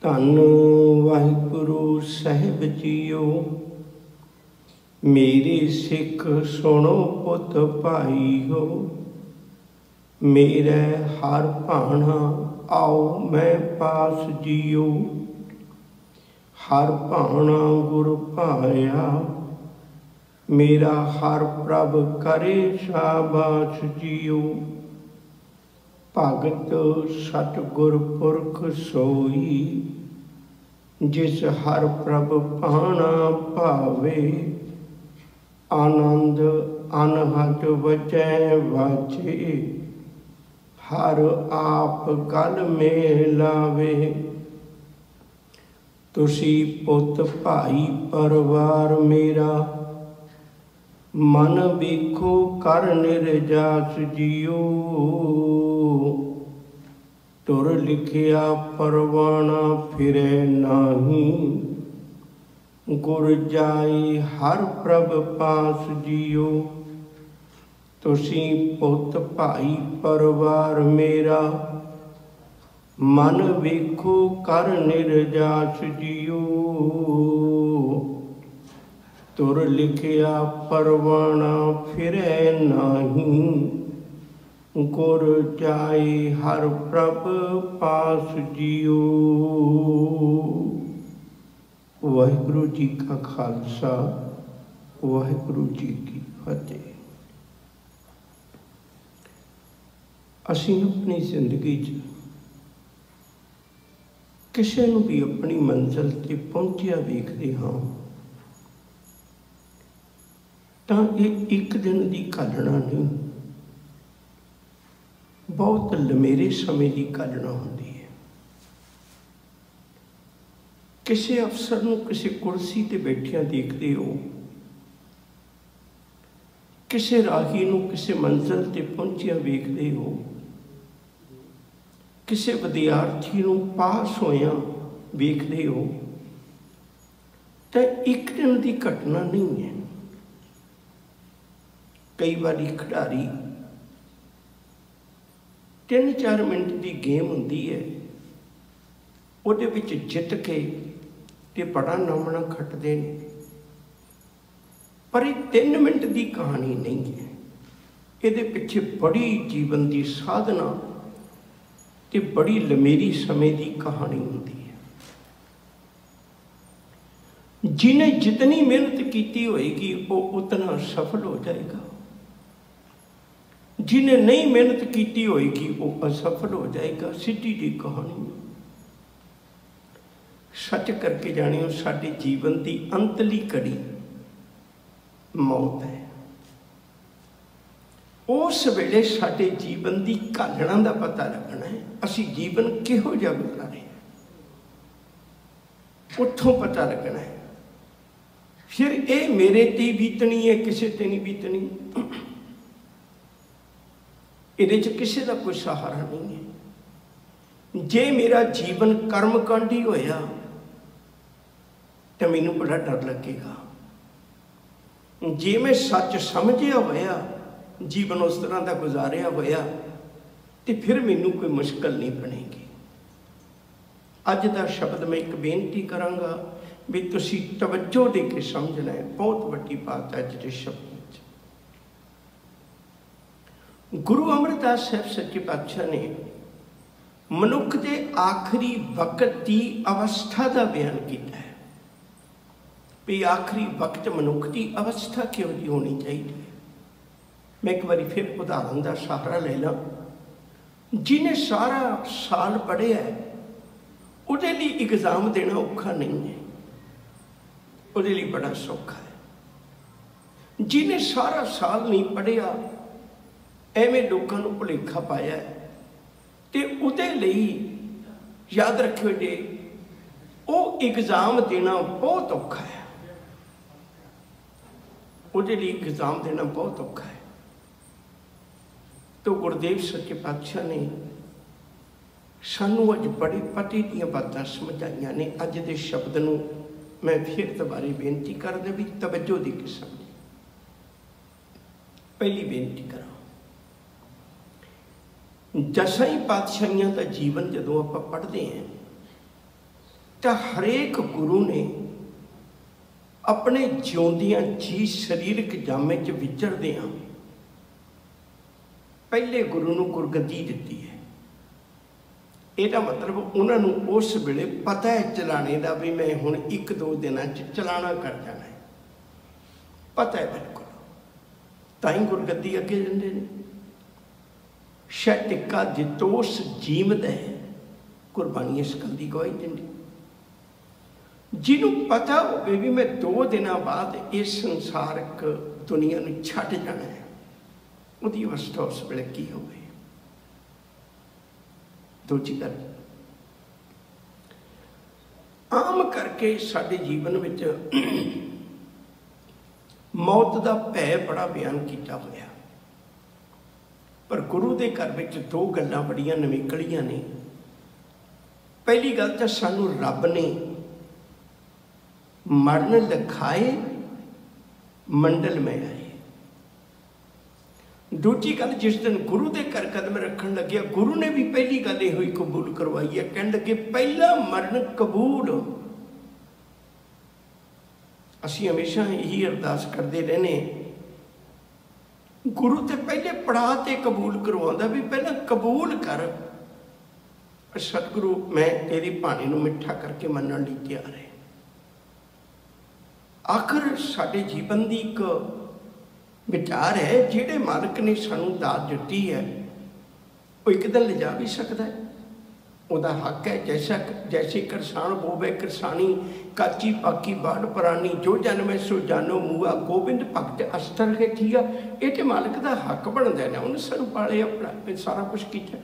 धन वाहिगुरु साहिब जीओ, मेरे सिख सुनो पुत भाई हो। मेरे हर भाना आओ मैं पास जियो, हर भाना गुर भाया, मेरा हर प्रभ करे शाबाश जियो। भगत सतगुर पुरख सोई, जिस हर प्रभ भाना भावे। आनंद अनहद वजै वाचे, हर आप गल में लावे। तुसी पुत भाई परिवार मेरा, मन वेखो कर निर्जास जियो। तुर लिखिया परवाना फिरे नाही, गुर जाए हर प्रभ पास जियो। तुसी पुत भाई परिवार मेरा, मन वेखो कर निर्जास जियो। तुर लिखिया परवाना फिरै नाही, गुर जाए हर प्रभ पास जियो। वाहिगुरु जी का खालसा, वाहिगुरु जी की फतेह। असीं अपनी जिंदगी च किसी नूं भी अपनी मंजिल ते पहुंचिया वेखदे हां तां इह एक दिन की घालना नहीं, बहुत लमेरे समय की घालना होंदी है। किसी अफसर नूं किसी कुर्सी ते बैठिया देखते हो, किसी राही नूं किसी मंजिल ते पहुंचिया वेखते हो, किसी विद्यार्थी नूं पास होया वेखते हो, तो एक दिन की घटना नहीं है। कई बारी खिडारी 3-4 मिनट की गेम होंदी है, उहदे विच जित के ते बड़ा नामना खटदे ने, पर ये 3 मिनट की कहानी नहीं है। इहदे पिछे बड़ी जीवन की साधना ते बड़ी लमेरी समय की कहानी होंदी है। जिन्हें जितनी मेहनत की होएगी वो उतना सफल हो जाएगा, जिन्हें नहीं मेहनत की होएगी वो असफल हो जाएगा। सीधी जी कहानी। सच करके जानियो, साडे जीवन की अंतली कड़ी मौत है। उस वेले साडे जीवन की घालना का पता लगना है, असी जीवन किहो जिहा गुजारे रहे हैं, उत्थों पता लगना है। फिर ये मेरे ते बीतनी है, किसी ते नहीं बीतनी। ये किसी का कोई सहारा नहीं है। जे मेरा जीवन कर्मकांडी होया तो मैनू बड़ा डर लगेगा। जे मैं सच समझिया होया, जीवन उस तरह का गुजारिया होया, तो फिर मैनू कोई मुश्किल नहीं बनेगी। अज का शब्द मैं एक बेनती करांगा भी तुसी तवज्जो दे के समझना है। बहुत वड्डी बात है अज दे शब्द। गुरु अमरदास साहब सच्चे पातशाह ने मनुख के आखिरी वक्त की अवस्था का बयान किया है भी आखिरी वक्त मनुख की अवस्था क्यों जी होनी चाहिए। मैं एक बार फिर उदाहरण का सहारा ले ला। जिन्हें सारा साल पढ़िया है उहदे लिए एग्जाम देना औखा नहीं है, उहदे लिए बड़ा सौखा है। जिन्हें सारा साल नहीं पढ़िया, एवें लोगों को भुलेखा पाया है, तो उहदे लिए याद रखियो जे वो एग्जाम देना बहुत औखा है, उहदे लिए एग्जाम देना बहुत औखा है। तो गुरुदेव सच्चे पातशाह ने सानू अज बड़ी पते दी बातें समझाइया ने। अज के शब्द नूं मैं फिर दोबारा बेनती कर दे भी तवज्जो दी के समझे। पहली बेनती करा, दसां पातशाहियां का जीवन जदों आपां पढ़ते हैं तो हरेक गुरु ने अपने जिउंदियां जी शरीरक जामे च विचरदियां पहले गुरु नूं गुरगद्दी दित्ती है। ਇਹਦਾ मतलब उन्होंने उस वेले पता है चलाने का भी मैं हुण 1-2 दिनों चलाना कर जाना है, पता है बिल्कुल, ताई गुरगद्दी अगे देंदे ने। शायद टिक्का जितोस जीवद है कुर्बानी इस गल की गवाही देंदी। जिन्हों पता हो भी मैं 2 दिनों बाद इस संसारक दुनिया में छड्ड जाना है, उसकी अवस्था उस वेले की होगी। दूजी गल, आम करके साडे जीवन विच मौत का भय बड़ा बयान किया होया, पर गुरु के घर में 2 गल्लां बड़ियां नवेकलियां ने। पहली गल तो सानू रब ने मरण लिखाए मंडल में आए। दूजी गल, जिस दिन गुरु के घर कदम रखन लगे गुरु ने भी पहली गल ये कबूल करवाई है, कह लगे पहला मरण कबूल। असी हमेशा यही अरदास करते रहने, गुरु तो पहले पड़ाव ते कबूल करवाता भी पहला कबूल कर, सतगुरु मैं तेरी बाणी नूं मिठा करके मनण लई तैयार है। आखिर साडे जीवन की एक विचार है, जिहड़े मालिक ने सानू दात दित्ती है वो एक दिन लिजा भी सकता है, वह हक है। जैसे किसान बोवे किसानी काची पाकी बाढ़ परानी, जो जन्मे सो जानो मूआ गोबिंद भगत अस्तर है ठीया। ये तो मालिक का हक बनता है ना, उन्हें सानू पाले अपना सारा कुछ किया।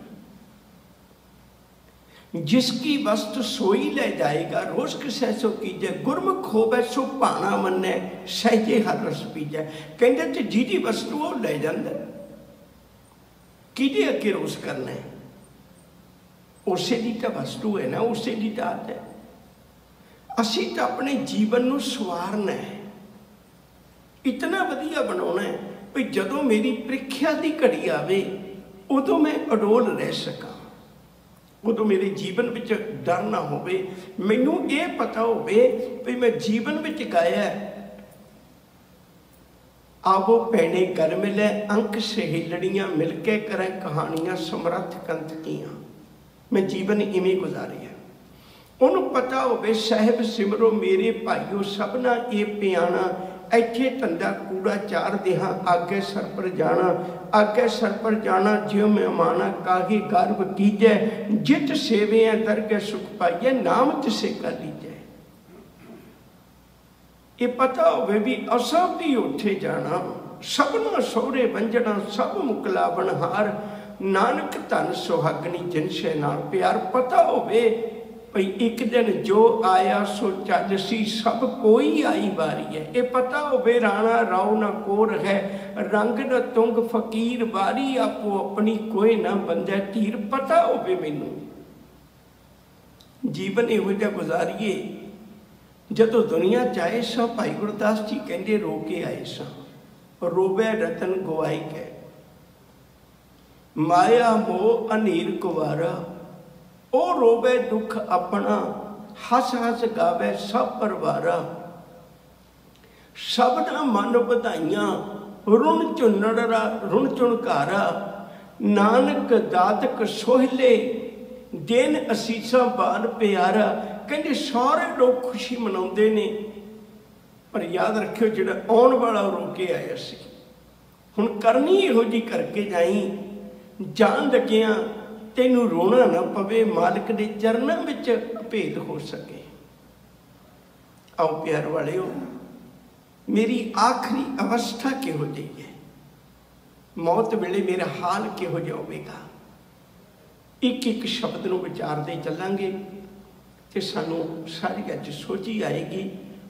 जिसकी वस्तु सोई ले जाएगा रोज किसे सो कीजे, गुरमुख होवे सो भाना मन्ने सहजे हर रस पीजे। कहते थे जिहदी वस्तु वो ले जाता, किहदे अगे रोस करना है, उसे दी तो वस्तु है ना, उसे दी दात है। असी तो अपने जीवन नूं सवारना है, इतना वधिया बनाना है भी जदों मेरी प्रीख्या की घड़ी आवे उदों मैं अडोल रह सका, उदों मेरे जीवन में डर ना होवे। मैनू ये पता होवे भी मैं जीवन में गाया आवो पैने कर मिले अंक सहेलड़ियां मिलके करें कहानियां समर्थ कंत कियां। मैं जीवन इवें गुजारिया। उन्होंने पता होवे साहिब सिमरो मेरे भाईओ सबना ये पियाना, इत्थे धंधा कूड़ा चार देहा आगे सर पर जाना, आगे सर पर जाना ज्यों मेहमाना काहे गर्व कीजै, जित सेवे दरगे सुख पाइए नाम तिसे कर लीजै। ये पता होवे भी असा भी उठे जाना, सबना सोहरे वंजना सब मुकला बनहार, नानक धन सुहागनी जिनसे नाल प्यार। पता होवे भाई एक दिन जो आया सो चल सी सब कोई आई बारी है। ये पता होवे राणा राव ना कोर है, रंग न तुंग फकीर बारी, आपो अपनी कोई ना बंदे तीर। पता होवे मैनू जीवन इहो जिहा गुजारिए जदों दुनिया चाहे सा। भाई गुरदास जी कहते रो के आए सा, रोवे रतन गवाई कै, माया मोह अनीर कुवारा, ओ रोवे दुख अपना हस हस गावे सब परवारा। सबना मन बधाइयां रुण चुनड़ा रुण चुनकारा, नानक दातक सोहले दिन असीसा बाल प्यारा। कहते सारे लोग खुशी मनाते ने, पर याद रखियो जिहड़ा आउण वाला रो के आया सी, हुण करनी इहो जी करके जाई, जान लगिया तेनू रोना ना पवे, मालिक के चरणों में भेद हो सके। आओ प्यार वाले हो, मेरी आखिरी अवस्था किहो जी है, मौत वेले मेरा हाल किहो जिहा होवेगा। एक एक शब्द नूं विचारते चलांगे तो सानू सारी अज सोची आएगी।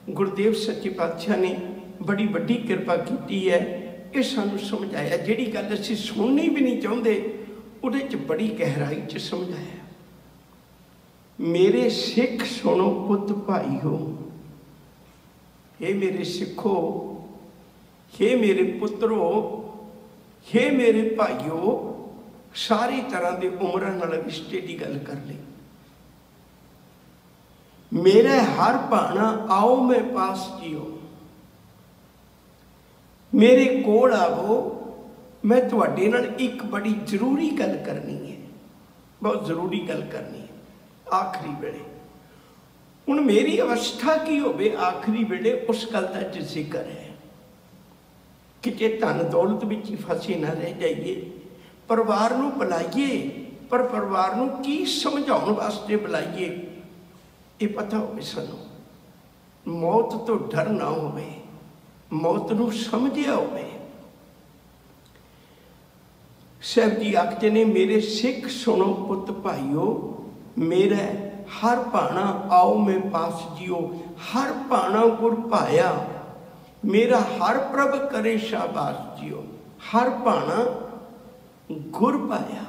गुरुदेव सच्चे पातशाह ने बड़ी वड्डी कृपा की है, ये सानू समझाया। जिहड़ी गल असीं सुननी भी नहीं चाहते उहदे च बड़ी गहराई च समझाया। मेरे सिख सुनो पुत भाई हो, हे मेरे सिखो, हे मेरे पुत्रो, हे मेरे भाईओ। सारी तरह के उम्र नाल रिश्ते की गल कर ली। मेरा हर भाना आओ मैं पास जियो, मेरे कोल आवो, मैं तुहाडे नाल एक बड़ी जरूरी गल करनी है, बहुत जरूरी गल करनी है आखिरी वेले। हुण मेरी अवस्था की होवे आखिरी वेले, उस गल दा जिक्र है कि जे धन दौलत विच फसे ना रह जाइए, परिवार नूं बुलाइए, पर परिवार नूं की समझाउण वास्ते बुलाइए ये पता होवे सानूं, मौत तो डर ना होवे, मौत नूं समझिया होवे। साहब जी आखते ने मेरे सिख सुनो पुत भाईओ, मेरा हर भाना आओ मैं पास जियो, हर भाना गुर पाया, मेरा हर प्रभ करे शाबाश जियो, हर भाना गुर पाया।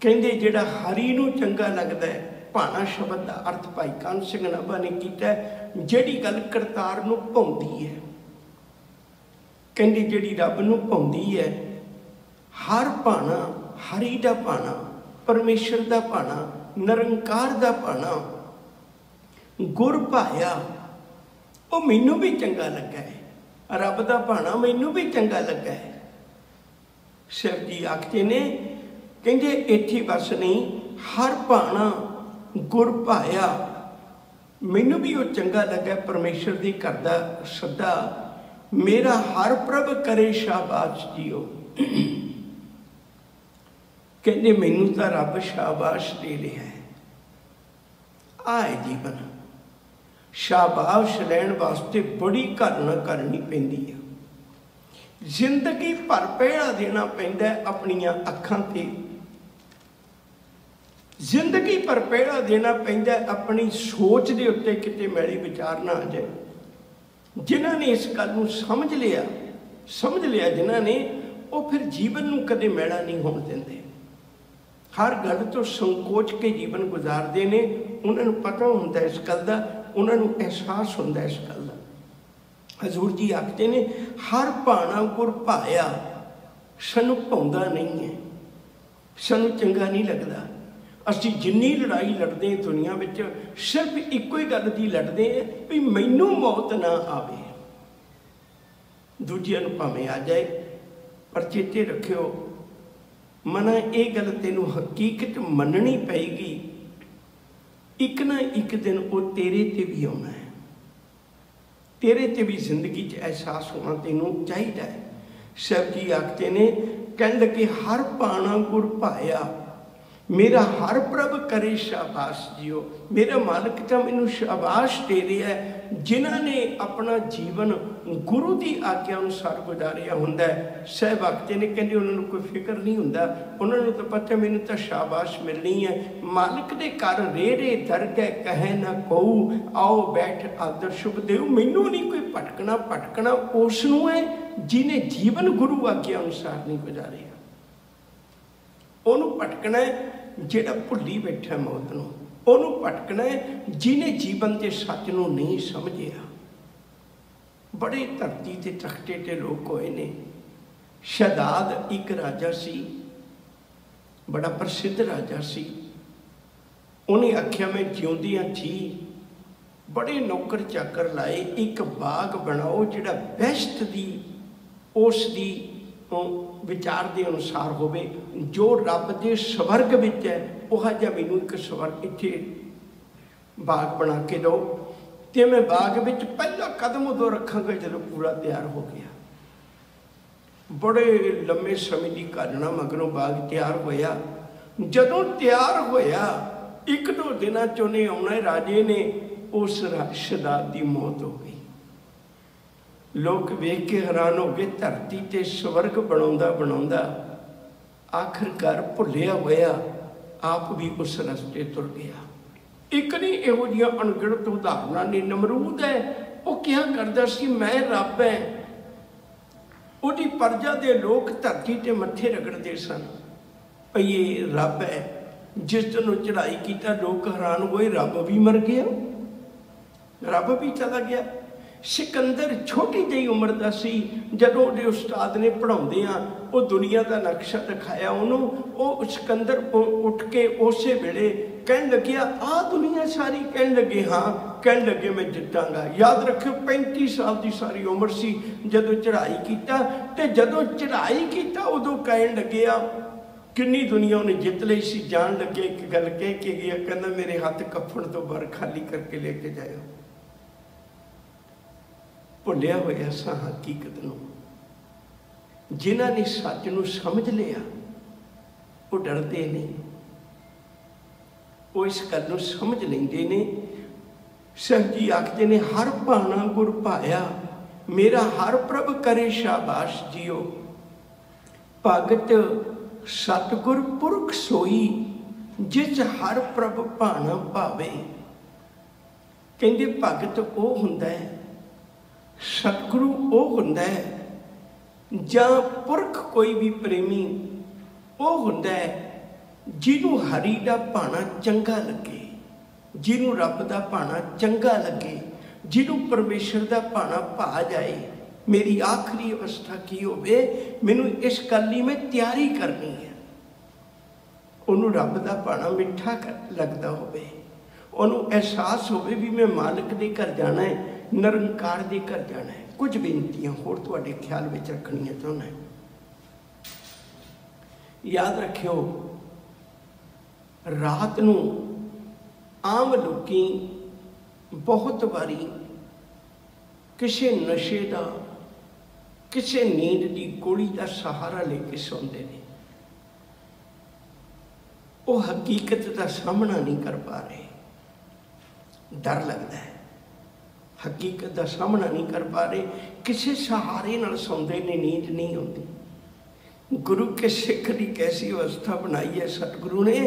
कहते जिहड़ा हरी नूं चंगा लगदा है, भाना शब्द का अर्थ भाई कान सिंह नाभा ने किया, जिहड़ी गल करतार नूं भाउंदी है, कहते जिहड़ी रब नूं भाउंदी है, हर भाना हरी दा भाना, परमेश्वर दा भाना, निरंकार दा भाना, गुर पाया, वो मैनू भी चंगा लगा है, रब दा भाना मैनू भी चंगा लगा है। शिव जी आखते ने कहते इत्थे बस नहीं, हर भाना गुर पाया, मैनू भी वो चंगा लगा परमेश्वर दी करदा सदा, मेरा हर प्रभ करे शाबाश जियो। कहते मैनू तो रब शाबाश दे रहा है, आए जीवन शाबाश लैण वास्ते बड़ी घरना करनी पैंदी है, जिंदगी भर पहरा देना पैंदा अपनियां अखां ते, जिंदगी भर पहरा देना पैंदा अपनी सोच के उत्ते किते मैली विचार ना आ जाए। जिन्हां ने इस गल नूं समझ लिया जिन्हां ने, वो फिर जीवन नूं कदे मैला नहीं होण दिंदे, हर गल तो संकोच के जीवन गुजारते हैं। उन्होंने पता होंदा इस गल का, उन्होंने एहसास होंदा इस गल का। हजूर जी आखते ने हर भाना गुर पाया, सानू भाउंदा नहीं है, सानू चंगा नहीं लगता। असी जिन्नी लड़ाई लड़ते हैं दुनिया में, सिर्फ इको ही गल की लड़ते हैं भी मैनू मौत ना आवे, दूजिया नूं भावें आ जाए। पर चेते रखियो मना ये गल तेनू हकीकत मननी पेगी, एक ना एक दिन वो तेरे ते भी आना है, तेरे ते भी जिंदगी च एहसास होना तेनू चाहिए। शिव जी आखते ने कहते कि हर भाना गुर पाया, मेरा हर प्रभ करे शाबाश जियो, मेरा मालिक तो मैनू शाबाश दे रहा है, जिन्हों ने अपना जीवन गुरु की आज्ञा अनुसार गुजारिया होंदा है। साहब आखते ने कहते उन्होंने कोई फिक्र नहीं होंदा, उन्होंने तो पता मैनू तो शाबाश मिलनी है। मालिक दे घर रेरे दरगह कहे ना कहू, आओ बैठ आदर शुभ देव, मैनू नहीं कोई भटकना उसनू है जिन्हें जीवन गुरु आज्ञा अनुसार नहीं गुजारिया। उन्होंने भटकना है जिहड़ा भुल्ली बैठा मौत नूं, उन्होंने भटकना है जिन्हें जीवन के सच नूं नहीं समझिया। बड़े धरती ते तख्ते ते लोग होए ने। शहजाद एक राजा सी, बड़ा प्रसिद्ध राजा सी। उन्हें आख्या मैं जिउंदियां थी बड़े नौकर चाकर लाए, एक बाग बनाओ जिहड़ा बेस्ट दी उस दी विचार के अनुसार होवे, जो रब के स्वर्ग विच है वह जिहा मैनू एक स्वर्ग इत्थे बाग बना के दो, तो मैं बाग विच पहला कदम उदों रखांगा जदों पूरा तैयार हो गया। बड़े लंबे समय की घालना मगरों बाग तैयार होया। जदों तैयार होया एक दो दिनों च उन्हें आउणा, राजे ने उस शहजाद की मौत हो गई। लोग वेख के हैरान हो गए, धरती ते स्वर्ग बनाउंदा बनाउंदा आखिरकार भुलिया होया आप भी उस रस्ते तुर गया। एक नहीं इहो जिहियां अणगिणत उदाहरणा ने। नमरूद है वो क्या करदा सी, मैं रब है, उहदी प्रजा दे लोग धरती ते मत्थे रगड़ते सन भई ये रब है। जिस दिन चढ़ाई कीता लोग हैरान होए, रब भी मर गया, रब भी चला गया। सिकंदर छोटी जी उम्र का सी, जदों उहदे उस्ताद ने पढ़ाउंदे आ वो दुनिया का नक्शा दिखाया उन्होंने, वो सिकंदर उठ के उस वेले कहन लगे आ दुनिया सारी, कहन लगे हाँ, कहन लगे मैं जितांगा। याद रखियो 35 साल की सारी उम्र सी जदों चढ़ाई कीता, ते जदों चढ़ाई कीता उदों कहन लगे किन्नी दुनिया उन्हें जित ली सी। जान लगे एक गल कह के गया, कहना मेरे हाथ कफन तो बाहर खाली करके लेके जाओ। भुलिया होया सा हकीकत नूं। जिन्हां ने सच नूं समझ लिया वो डरते नहीं, वो इस गल नूं समझ लेंदे ने। संत जी आखदे ने हर भाना गुर भाया, मेरा हर प्रभ करे शाबाश जियो। भगत सतगुर पुरख सोई, जिस हर प्रभ भाना भावे। कहंदे भगत वो हुंदा है, सतगुरु वो हुंदा है, जां पुरख कोई भी प्रेमी वो हुंदा है जिन्हों हरि का भाना चंगा लगे, जिन्हों रब का भाना चंगा लगे, जिन्हों परमेश्वर का भाना भा जाए। मेरी आखिरी अवस्था की होवे, मैनू इस गल लई मैं तैयारी करनी है। उन्होंने रब का भाना मिठा लगता होवे, उन्होंने एहसास होवे भी मैं मालिक दे घर जाना है, निरंकार दे घर जाना है। कुछ बेनतियां होर तुहाडे ख्याल में रखनियां चाहुंदा है। याद रखियो रात नूं आम लोकी बहुत बारी किसी नशे का, किसी नींद की गोली का सहारा लेके सौंदे ने। वो हकीकत का सामना नहीं कर पा रहे, डर लगता है, हकीकत का सामना नहीं कर पा रहे, किसी सहारे नाल सौंदे ने, नींद नहीं आती। गुरु के सिख की कैसी अवस्था बनाई है सतगुरु ने,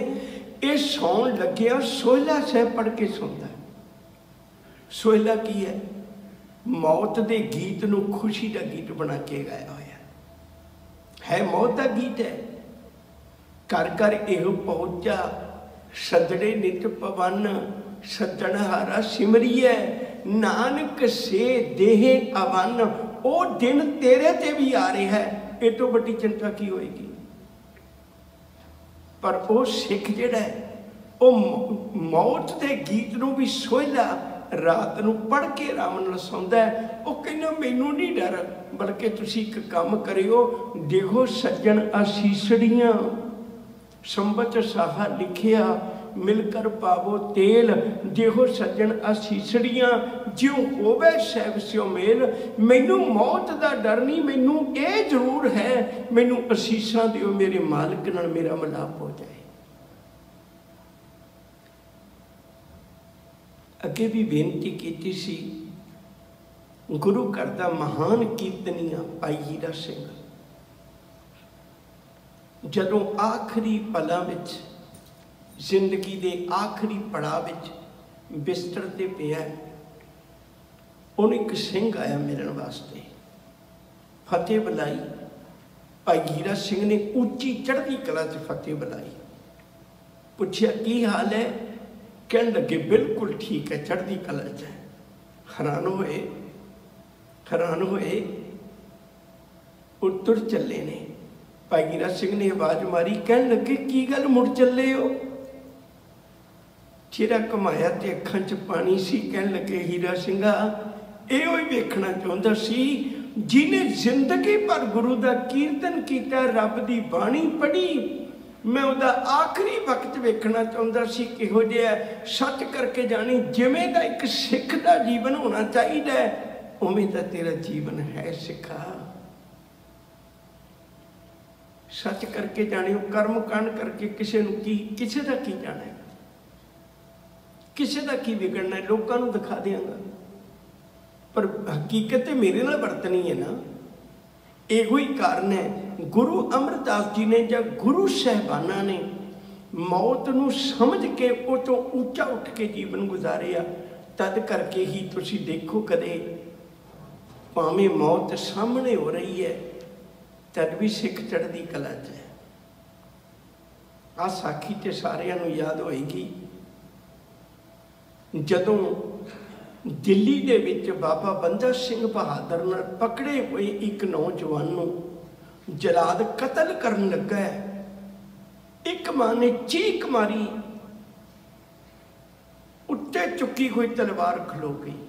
ये सौन लग्या सोहला साहब पढ़ के सौंदा है। सोहला की है? मौत के गीत नूं खुशी का गीत बना के गाया होया है। मौत का गीत है। कर कर एहो पहुंचा सजड़े नित पवन, सज्जनहारा सिमरिए नानक से देह अवन। वो दिन तेरे ते भी आ रहा है, ये तो बड़ी चिंता की होएगी। पर वो सिख जिहड़ा है वो मौत के गीत नूं भी सोहला रात नूं पढ़ के आराम नाल सौंदा है। वो कहना मैनू नहीं डर, बल्कि तुसीं एक काम करियो, देखो सज्जन आसीसड़ियां संबत साहा लिखिया, मिलकर पावो तेल। देखो सज्जन आसीसड़ियां ज्यों होवे सैब स्यो मेल। मैनू मौत का डर नहीं, मैनू ये जरूर है, मैनू असीसां दिओ मेरे मालिक नाल मेरा मिलाप हो जाए। अगे भी बेनती की सी, गुरु घर का महान कीर्तनिया भाई हीरा सिंह जदों आखिरी पलों में जिंदगी के आखिरी पड़ाव में बिस्तर ते पिया, उन्हें एक सिंह आया मिलने वास्ते, फतेह बुलाई। भाई हीरा सिंह ने उच्ची चढ़ती कला च फतेह बुलाई, पूछया की हाल है? कहन लगे बिल्कुल ठीक है, चढ़ती कला च है। हैरान होए उतर चले ने। भाई हीरा सिंह ने आवाज मारी, कहन लगे की गल मुड़ चले हो? चेहरा घुमाया तो अखां च पानी सी। कहन लगे हीरा सिंघा इहो ही वेखना चाहुंदा सी, जिन्हें जिंदगी भर गुरु का कीर्तन किया, रब की बाणी पढ़ी, मैं उहदा आखिरी वक्त वेखना चाहुंदा सी किहो जिहा सच करके जानी। जिवें दा एक सिख का जीवन होना चाहिए उवें दा तेरा जीवन है सिखा। सच करके जाने, कर्म कांड करके किसी नूं की, किसी का की जाना है, किसी का की बिगड़ना है, लोगों को दिखा देंगा। पर हकीकत तो मेरे नाल वरतनी है ना। एहो ही कारण है गुरु अमरदास जी ने या गुरु साहबाना ने मौत नूं समझ के वो तो ऊंचा उठ के जीवन गुजारिया। तद करके ही तुसी देखो, कदे भावें मौत सामने हो रही है तद भी सिख चढ़ती कला च है। आ साखी तो सारिਆਂ ਨੂੰ याद होएगी, जदों दिल्ली दे विच बाबा बंदा सिंह बहादुर नाल पकड़े हुए एक नौजवान नूं जलाद कतल करन लगा है। एक मां ने चीख मारी, चुकी हुई तलवार खलो गई।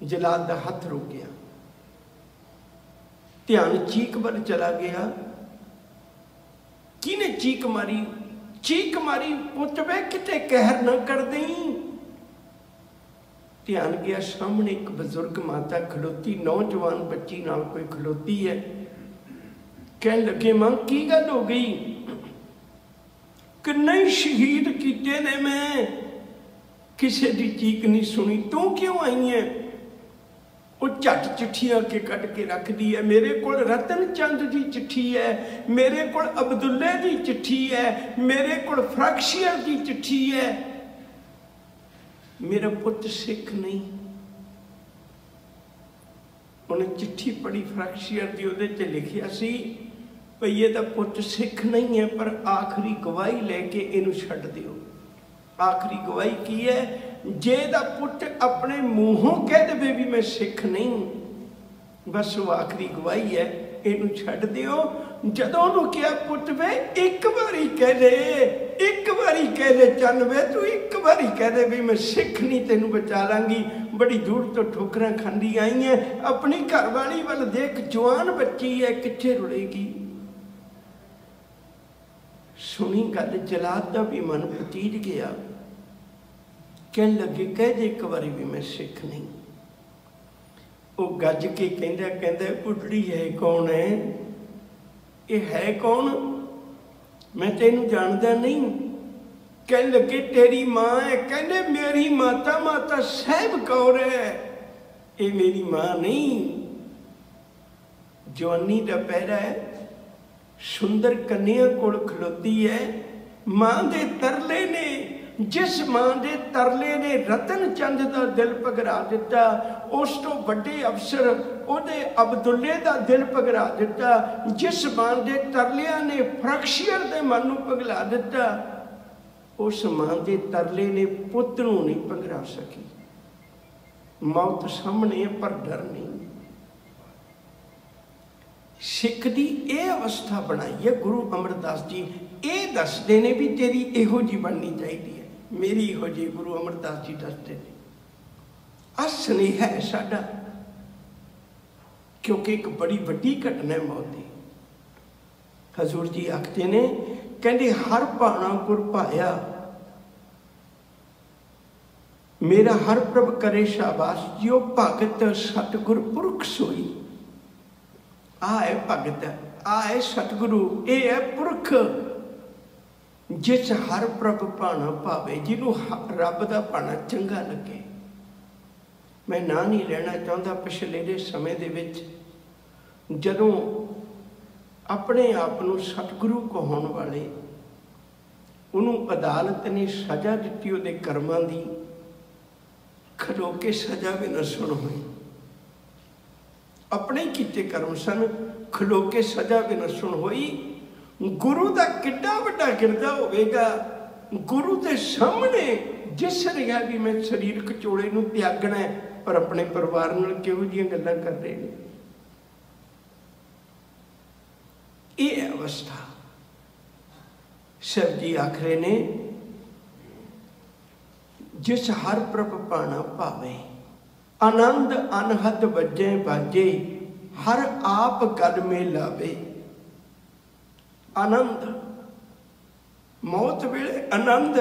जलाद का हथ रुक गया, ध्यान चीक पर चला गया। किने चीक मारी? चीक मारी, पुत वे किते कहर न कर दई। ध्यान गया, सामने एक बजुर्ग माता खलोती, नौजवान बच्ची नाल कोई खलोती है। कह लगे मां की गल हो गई? कि नहीं शहीद किते ने मैं, किसी की चीक नहीं सुनी, तू क्यों आई है? वो झट चिट्ठी आके कट के रख दी है। मेरे को रतन चंद की चिट्ठी है, मेरे को अब्दुल्ले की चिट्ठी है, मेरे को फ्रैक्शियर की चिट्ठी है। मेरा पुत सिख नहीं। उन्हें चिट्ठी पढ़ी फ्रैक्शियर की, उहदे च लिखिया सी भई ये तो पुत सिख नहीं है, पर आखिरी गवाही लेके इनू छड्ड दिओ। आखिरी गवाही की है? जे दा पुत अपने मूहों कह दे भी मैं सिख नहीं, बस वो आखिरी गवाही है, इनू छड्ड दिओ। जदों उन्होंने क्या पुत वे एक बारी कह दे, एक बारी कह दे चन वे, तू एक बारी कह दे भी मैं सिख नहीं, तेनू बचा लांगी। बड़ी दूर तो ठोकरां खांदी आई है, अपनी घरवाली वाल देख, जवान बच्ची है, कित्थे रुड़ेगी। सुनी गल, जलाद का भी मन पतीज गया। कहन लगे कह दे एक बारी भी मैं सिख नहीं। वो गज के कहंदा बुढ़ड़ी है कौन है? ये है कौन? मैं तेनू जानदा नहीं। कह लगे तेरी मां है। कहंदे मेरी माता माता साहिब कौर है, ये मेरी मां नहीं। जवानी का पैरा है, सुंदर कन्या कोल खलोती है। मां दे तरले ने, जिस मां दे तरले ने रतन चंद का दिल पगरा दिता, उस तो बड़े अफसर उहदे अब्दुल्ले का दिल पगरा दिता। जिस मां दे तरलिया ने फ्रैक्शियर दे मन नूं पगला दिता, उस मां दे तरले ने पुत नूं नहीं पगरा सकी। मौत सामने है पर डर नहीं। सिख की यह अवस्था बनाई है गुरु अमरदास जी। ये दसते ने भी तेरी इहो जी बननी चाहिए है, मेरी इहो जी। गुरु अमरदास जी दसते हैं। आ स्नेहा है साडा, क्योंकि एक बड़ी वड्डी घटना है मौत की। हजूर जी आखते ने, कहते हर भाना गुर भाया, मेरा हर प्रभ करे शाबाश, जो भगत सतगुर पुरख सोई। आ है भगत, आ है सतगुरु, ये है पुरख। जिस हर प्रभ भाना भावे, जिन्हों रब का भाना चंगा लगे। मैं ना नहीं लेना चाहता, पिछले दे समय दे विच जदों अपने आप को सतगुरु कहाउण वाले उन्होंने अदालत ने सज़ा दी, उहदे कर्मां दी, खलो के सज़ा भी न सुन हुई। अपने किते कर्म सन, खलो के सज़ा भी न सुन हुई। गुरु का किड्डा वड्डा गिरदा होवेगा। गुरु के सामने जिस रहा भी मैं शरीर कचोड़े नूं त्यागना है, पर अपने परिवार नाल किहो जिहियां गल्लां कर रहे हैं। ये अवस्था शिव जी आख रहे ने, जिस हर प्रभ भाना भावे, आनंद अनहद वजे बाजे, हर आप गल में लावे। आनंद, मौत वेले आनंद।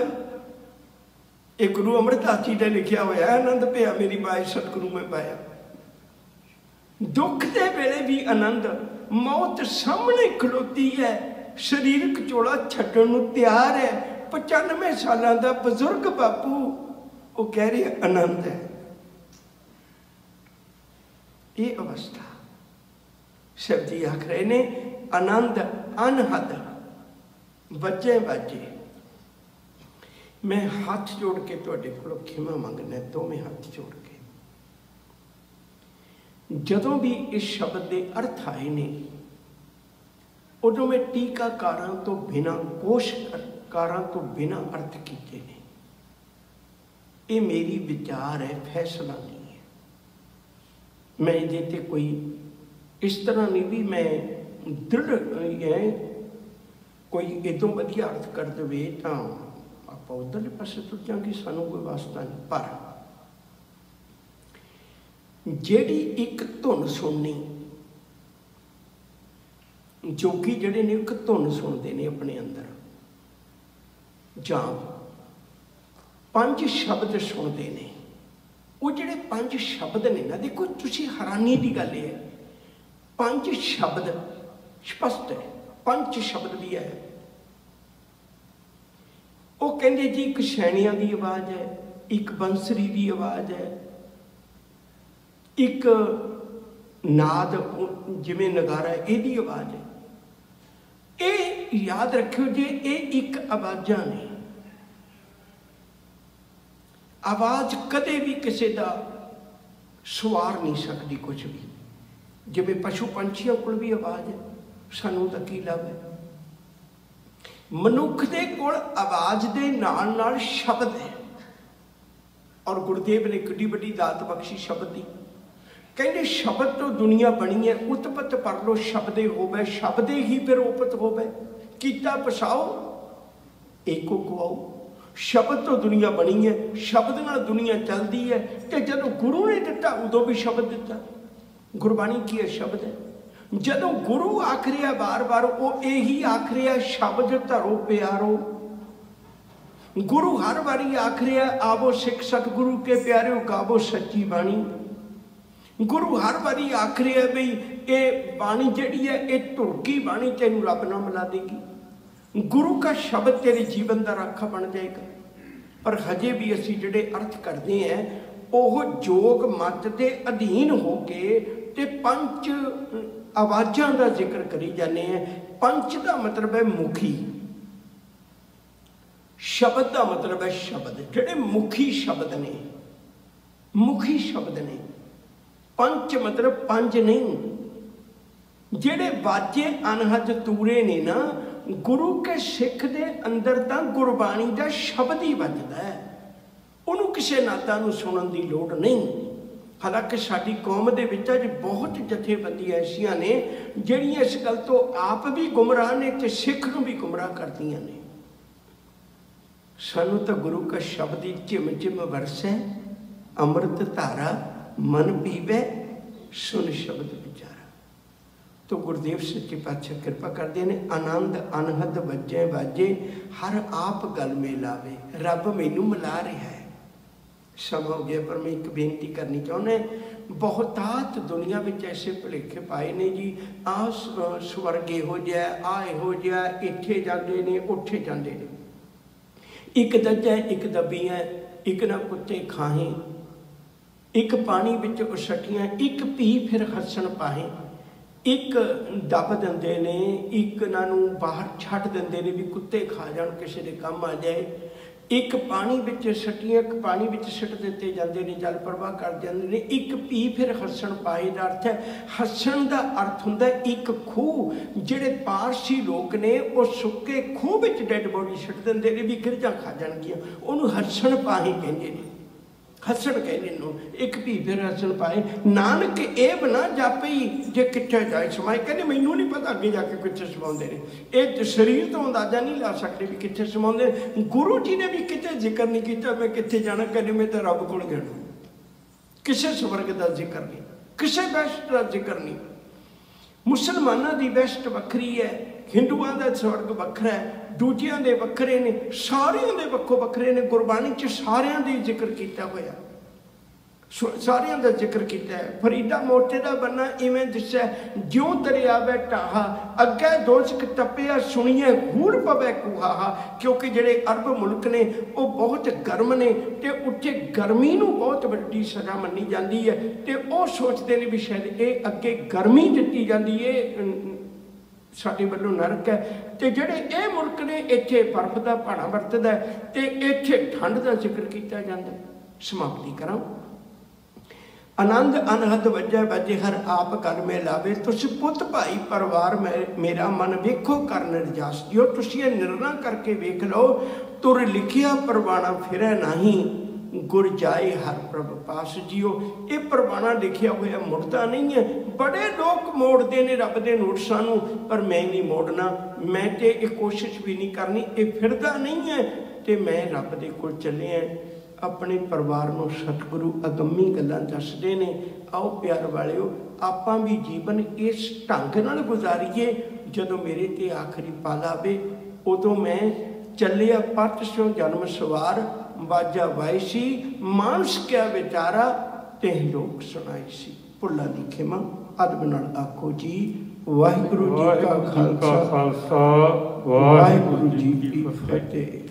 एक गुरु अमरदास जी ने लिखा हुआ है, आनंद पिया मेरी माए सतगुरु में पाया। दुख के वेले भी आनंद। मौत सामने खलोती है, शरीर कचोड़ा छड्डण नूं तैयार है। 95 सालों का बजुर्ग बापू, वो कह रहे आनंद है। ये अवस्था शिव जी आख रहे ने, आनंद अनहद वजे बाजे। मैं हाथ जोड़ के तुहाडे कोलों खिमा मंगना, दोवें हाथ जोड़ के। जदों भी इस शब्द के अर्थ आए ने, उदों मैं टीकाकारां तो बिना, कोशकारां तो बिना अर्थ किए ने। ये मेरी विचार है, फैसला नहीं है। मैं ये कोई इस तरह नहीं भी मैं दृढ़ है, कोई इतों वधिया अर्थ कर दे तो आप ਆਪਾਂ ਉਧਰਲੇ ਪਾਸੇ ਤੁਰ ਜਾਂਗੇ, ਸਾਨੂੰ ਕੋਈ ਵਾਸਤਾ ਨਹੀਂ। ਪਰ ਜਿਹੜੀ ਇੱਕ ਧੁਨ ਸੁਣਨੀ, ਜੋਗੀ ਜਿਹੜੇ ਨੇ ਇੱਕ ਧੁਨ ਸੁਣਦੇ ਨੇ ਆਪਣੇ ਅੰਦਰ, ਜਾਂ 5 ਸ਼ਬਦ ਸੁਣਦੇ ਨੇ। ਉਹ ਜਿਹੜੇ 5 ਸ਼ਬਦ ਨੇ ਨਾ, ਦੇਖੋ ਤੁਸੀਂ ਹੈਰਾਨੀ ਦੀ ਗੱਲ ਇਹ ਹੈ, 5 ਸ਼ਬਦ ਸਪਸ਼ਟ ਹੈ, 5 ਸ਼ਬਦ ਵੀ ਹੈ। ਉਹ ਕਹਿੰਦੇ ਜੀ ਇੱਕ ਛੈਣਿਆਂ ਦੀ ਆਵਾਜ਼ ਹੈ, ਇੱਕ ਬੰਸਰੀ ਦੀ ਆਵਾਜ਼ ਹੈ, ਇੱਕ ਨਾਦ ਜਿਵੇਂ ਨਗਾਰਾ ਇਹਦੀ ਆਵਾਜ਼ ਹੈ। ਇਹ ਯਾਦ ਰੱਖਿਓ ਜੇ ਇਹ ਇੱਕ ਆਵਾਜ਼ਾਂ ਨੇ। ਆਵਾਜ਼ ਕਦੇ ਵੀ ਕਿਸੇ ਦਾ ਸਵਾਰ ਨਹੀਂ ਸਕਦੀ ਕੁਝ ਵੀ। ਜਿਵੇਂ ਪਸ਼ੂ ਪੰਛੀਆਂ ਕੋਲ ਵੀ ਆਵਾਜ਼ ਹੈ, ਸਾਨੂੰ ਤਾਂ ਕੀ ਲੱਭ ਹੈ। ਮਨੁੱਖ ਦੇ ਕੋਲ ਆਵਾਜ਼ ਦੇ ਨਾਲ ਨਾਲ ਸ਼ਬਦ ਹੈ। ਔਰ ਗੁਰਦੇਵ ਨੇ ਕਿੱਡੀ ਵੱਡੀ ਦਾਤ ਬਖਸ਼ੀ ਸ਼ਬਦ ਦੀ। ਕਹਿੰਦੇ ਸ਼ਬਦ ਤੋਂ ਦੁਨੀਆ ਬਣੀ ਹੈ, ਉਤਪਤ ਪਰ ਲੋ ਸ਼ਬਦੇ ਹੋਵੇ, ਸ਼ਬਦੇ ਹੀ ਫਿਰ ਉਪਤ ਹੋਵੇ। ਕੀਤਾ ਪਛਾਓ ਏਕੋ ਗਵਾਓ। ਸ਼ਬਦ ਤੋਂ ਦੁਨੀਆ ਬਣੀ ਹੈ, ਸ਼ਬਦ ਨਾਲ ਦੁਨੀਆ ਚੱਲਦੀ ਹੈ। ਤੇ ਜਦੋਂ ਗੁਰੂ ਨੇ ਦਿੱਤਾ ਉਦੋਂ ਵੀ ਸ਼ਬਦ ਦਿੱਤਾ। ਗੁਰਬਾਣੀ ਕੀ ਹੈ? ਸ਼ਬਦ ਹੈ। ਜਦੋਂ ਗੁਰੂ ਆਖ ਰਿਹਾ ਬਾਰ ਬਾਰ, ਉਹ ਇਹੀ ਆਖ ਰਿਹਾ ਸ਼ਬਦ ਧਰੋ ਪਿਆਰੋ। ਗੁਰੂ ਹਰ ਵਾਰੀ ਆਖ ਰਿਹਾ ਆਵੋ ਸਿੱਖ ਸਤਿਗੁਰੂ ਕੇ ਪਿਆਰਿਓ ਗਾਵੋ ਸੱਚੀ ਬਾਣੀ। ਗੁਰੂ ਹਰ ਵਾਰੀ ਆਖ ਰਿਹਾ ਬਈ ਇਹ ਬਾਣੀ ਜਿਹੜੀ ਹੈ ਇਹ ਧੁਰਕੀ ਬਾਣੀ, ਤੈਨੂੰ ਰੱਬ ਨਾਲ ਮਿਲਾ ਦੇਗੀ। ਗੁਰੂ का शब्द तेरे जीवन का राखा बन जाएगा। पर हजे भी असी जिहड़े अर्थ करते हैं वो जोग मत के अधीन हो के ते 5 आवाज़ां का जिक्र करी जाने हैं। 5 का मतलब है मुखी, शब्द का मतलब है शब्द, जिहड़े मुखी शब्द ने, मुखी शब्द ने। 5 मतलब 5 नहीं, जिहड़े वाजे अनहद तूरे ने ना, गुरु के सिख दे अंदर तो गुरबाणी का शब्द ही बजदा है। उन्होंने किसी नाता नूं सुनन की लोड़ नहीं। हालांकि साडी कौम दे विच अज बहुत जथेबंदियां ऐसियां ने जिहड़ियां इस गल तो आप भी गुमराह ने ते सिख नूं भी गुमराह करदियां ने। सानू तो गुरु का शब्द ही झिम झिम वरसै, अमृत धारा मन पीवै, सुन शब्द विचारा। तो गुरुदेव सच्चे पातशाह कृपा करते हैं। आनंद अनहद वजे वाजे हर आप गल में लावे। रब मैनू मिला रहा है। समा हो गया पर मैं एक बेनती करनी चाहना। बहुतात दुनिया में ऐसे भुलेखे पाए ने जी, आ स्वर्ग हो जाए, आ हो जाए, इत्थे जाते ने उत्थे जाते ने। एक दज्जा एक दबी है, एक ना कुत्ते खाहे, एक पानी विच उछटियां, एक पी फिर हसन पाहे। एक दब देंदे ने, एक इन्हां बाहर छड्ड देंदे ने भी कुत्ते खा जाण, किसी दे काम आ जाए। एक पानी विच सट्टियां, एक पानी विच सट दिते जांदे ने, जल प्रवाह कर जांदे ने। एक पी फिर हसन पाए दा अर्थ है, हसन दा अर्थ हुंदा एक खूह। जिहड़े पारसी लोग ने वो सुक्के खूह विच डैड बॉडी सट दिंदे ने भी गिरजां खा जाणगियां, उहनूं हसन पाही कहंदे ने। हसन कहने नूं एक भी फिर हसन पाए। नानक ये बना जापे ही जे किथे जाए समाए। कहते मैनू नहीं पता अगे जाके किथे समाउंदे ने, ये शरीर तो अंदाजा नहीं ला सकते भी किथे समाउंदे। गुरु जी ने भी किते जिक्र नहीं किया मैं किथे जाना, कहते मैं तो रब कोल जाना। किसे स्वर्ग का जिक्र नहीं, किसे वैश्ट का जिक्र नहीं। मुसलमानों की वैश्ट वखरी है, हिंदुओं का स्वर्ग वखरा है, दूजियां दे वखरे ने, सारियां दे वक्खो वखरे ने। गुरबाणी च सारियां दी जिक्र किया होया, सारियां दा जिक्र किया है। फरीदा मोटे दा बन्ना इवें दिसै, ज्यों दरियावे ढाहा, अगे दोजख तपिया सुनिए हूड़ पवे कुहाहा। क्योंकि जिहड़े अरब मुल्क ने वो बहुत गर्म ने ते उत्थे गर्मी नूं बहुत वड्डी सज़ा मन्नी जाती है। ते वो सोचते हैं भी शायद ये अगे गर्मी दित्ती जाती है, साडे वल्लों नरक है। तो जिहड़े ये मुल्क ने इत्थे बर्फ का भाड़ा वरतदा है ते इत्थे ठंड का जिक्र किया जाता है। समाप्ति करां। आनंद अनहद वजह वजे हर आप कर में लावे। तुस पुत भाई परिवार मेरा मन वेखो कर निर्जास जियो। तुसी निर्णय करके वेख लो, तुर लिखिया परवाना फिरै नहीं, गुर जाए हर प्रभ पास जियो। ये परवाना लिखिया हुआ मुड़ता नहीं है। बड़े लोग मोड़ते ने रब के नोटिसां नूं, पर मैं नहीं मोड़ना। मैं तो ये कोशिश भी नहीं करनी, ये फिरदा नहीं है। ਤੇ ਮੈਂ ਰੱਬ ਦੇ ਕੋਲ ਚੱਲਿਆ। ਆਪਣੇ ਪਰਿਵਾਰ ਨੂੰ ਸਤਿਗੁਰੂ ਅਗੰਮੀ ਗੱਲਾਂ ਦੱਸਦੇ ਨੇ। ਆਓ ਪਿਆਰ ਵਾਲਿਓ, ਆਪਾਂ ਵੀ ਜੀਵਨ ਇਸ ਢੰਗ ਨਾਲ ਗੁਜ਼ਾਰੀਏ। ਜਦੋਂ ਮੇਰੇ ਤੇ ਆਖਰੀ ਪਲ ਆਵੇ, ਉਦੋਂ ਮੈਂ ਚੱਲਿਆ ਪਤ ਸਿਓ ਜਨਮ ਸਵਾਰ, ਬਾਜਾ ਵਾਈ ਸੀ ਮਾਨਸ ਕਿਆ ਵਿਚਾਰਾ, ਤੇ ਲੋਕ ਸੁਣਾਈ ਸੀ। ਭੁੱਲਾਂ ਦੀ ਖਿਮਾ ਅਦਬ ਨਾਲ ਆਖੋ ਜੀ। ਵਾਹਿਗੁਰੂ ਜੀ ਕਾ ਖਾਲਸਾ, ਵਾਹਿਗੁਰੂ ਜੀ ਕੀ ਫਤਿਹ।